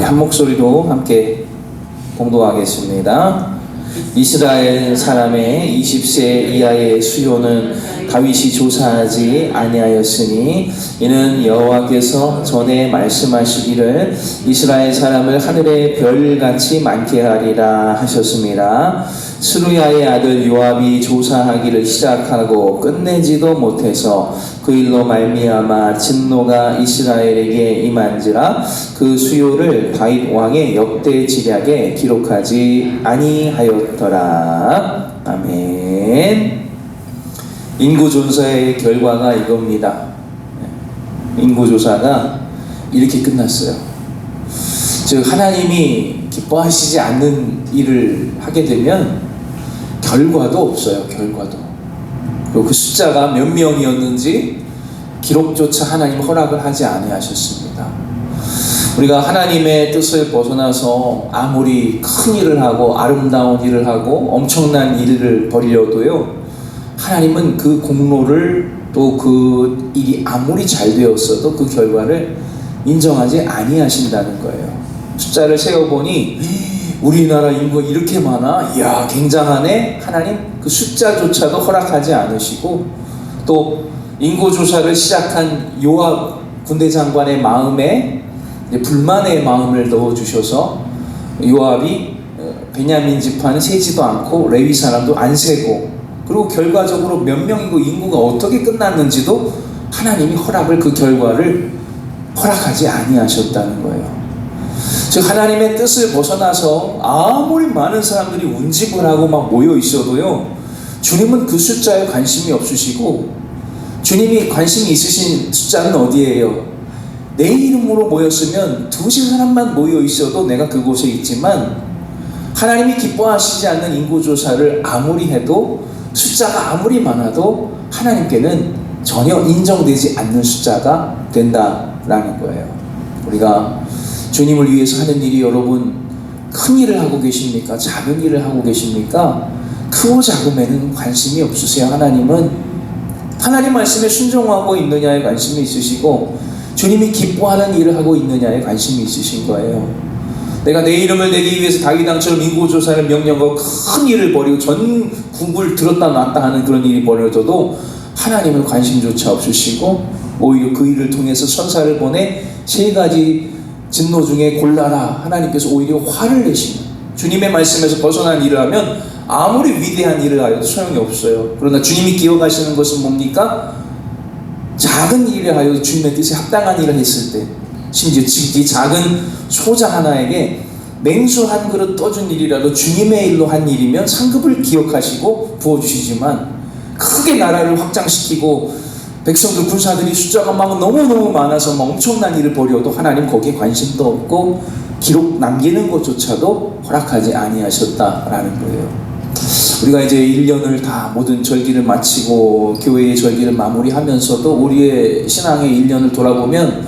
한 목소리로 함께 봉독하겠습니다. 이스라엘 사람의 20세 이하의 수요는 다윗이 조사하지 아니하였으니 이는 여호와께서 전에 말씀하시기를 이스라엘 사람을 하늘의 별같이 많게 하리라 하셨습니다. 스루야의 아들 요압이 조사하기를 시작하고 끝내지도 못해서 그 일로 말미암아 진노가 이스라엘에게 임한지라 그 수요를 다윗 왕의 역대 지략에 기록하지 아니하였더라. 아멘. 인구조사의 결과가 이겁니다. 인구조사가 이렇게 끝났어요. 즉 하나님이 기뻐하시지 않는 일을 하게 되면 결과도 없어요. 결과도. 그리고 그 숫자가 몇 명이었는지 기록조차 하나님 허락을 하지 아니하셨습니다. 우리가 하나님의 뜻을 벗어나서 아무리 큰 일을 하고 아름다운 일을 하고 엄청난 일을 벌이려도요, 하나님은 그 공로를 또 그 일이 아무리 잘 되었어도 그 결과를 인정하지 아니하신다는 거예요. 숫자를 세어보니 우리나라 인구가 이렇게 많아? 이야, 굉장하네? 하나님 그 숫자조차도 허락하지 않으시고, 또 인구조사를 시작한 요압 군대 장관의 마음에 불만의 마음을 넣어주셔서 요압이 베냐민 지파는 세지도 않고 레위 사람도 안 세고, 그리고 결과적으로 몇 명이고 인구가 어떻게 끝났는지도 하나님이 허락을 그 결과를 허락하지 아니하셨다는 거예요. 즉 하나님의 뜻을 벗어나서 아무리 많은 사람들이 운집을 하고 막 모여 있어도요, 주님은 그 숫자에 관심이 없으시고, 주님이 관심이 있으신 숫자는 어디예요? 내 이름으로 모였으면 2시 사람만 모여 있어도 내가 그곳에 있지만, 하나님이 기뻐하시지 않는 인구조사를 아무리 해도 숫자가 아무리 많아도 하나님께는 전혀 인정되지 않는 숫자가 된다라는 거예요. 우리가 주님을 위해서 하는 일이 여러분 큰 일을 하고 계십니까? 작은 일을 하고 계십니까? 크고 작음에는 관심이 없으세요. 하나님은 하나님 말씀에 순종하고 있느냐에 관심이 있으시고, 주님이 기뻐하는 일을 하고 있느냐에 관심이 있으신 거예요. 내가 내 이름을 내기 위해서 다윗 왕처럼 인구조사를 명령하고 큰 일을 벌이고 전국을 들었다 놨다 하는 그런 일이 벌어져도 하나님은 관심조차 없으시고, 오히려 그 일을 통해서 천사를 보내 3가지 진노 중에 골라라. 하나님께서 오히려 화를 내시는, 주님의 말씀에서 벗어난 일을 하면 아무리 위대한 일을 하여도 소용이 없어요. 그러나 주님이 기억하시는 것은 뭡니까? 작은 일을 하여도 주님의 뜻에 합당한 일을 했을 때, 심지어 이 작은 소자 하나에게 맹수 한 그릇 떠준 일이라도 주님의 일로 한 일이면 상급을 기억하시고 부어주시지만, 크게 나라를 확장시키고 백성들 군사들이 숫자가 막 너무너무 많아서 막 엄청난 일을 벌여도 하나님 거기에 관심도 없고 기록 남기는 것조차도 허락하지 아니하셨다라는 거예요. 우리가 이제 1년을 다 모든 절기를 마치고 교회의 절기를 마무리하면서도 우리의 신앙의 1년을 돌아보면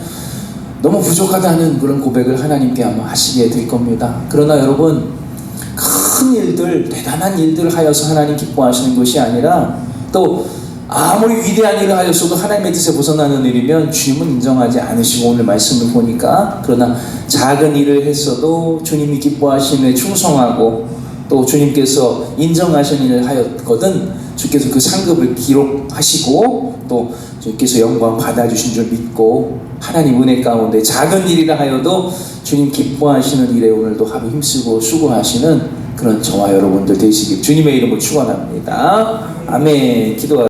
너무 부족하다는 그런 고백을 하나님께 아마 하시게 될 겁니다. 그러나 여러분, 큰 일들, 대단한 일들을 하여서 하나님 기뻐하시는 것이 아니라, 또 아무리 위대한 일을 하였어도 하나님의 뜻에 벗어나는 일이면 주님은 인정하지 않으시고, 오늘 말씀을 보니까 그러나 작은 일을 했어도 주님이 기뻐하시는 일에 충성하고 또 주님께서 인정하시는 일을 하였거든 주께서 그 상급을 기록하시고 또 주께서 영광 받아주신 줄 믿고, 하나님 은혜 가운데 작은 일이라 하여도 주님 기뻐하시는 일에 오늘도 하루 힘쓰고 수고하시는 그런 저와 여러분들 되시길 주님의 이름으로 축원합니다. 아멘. 기도하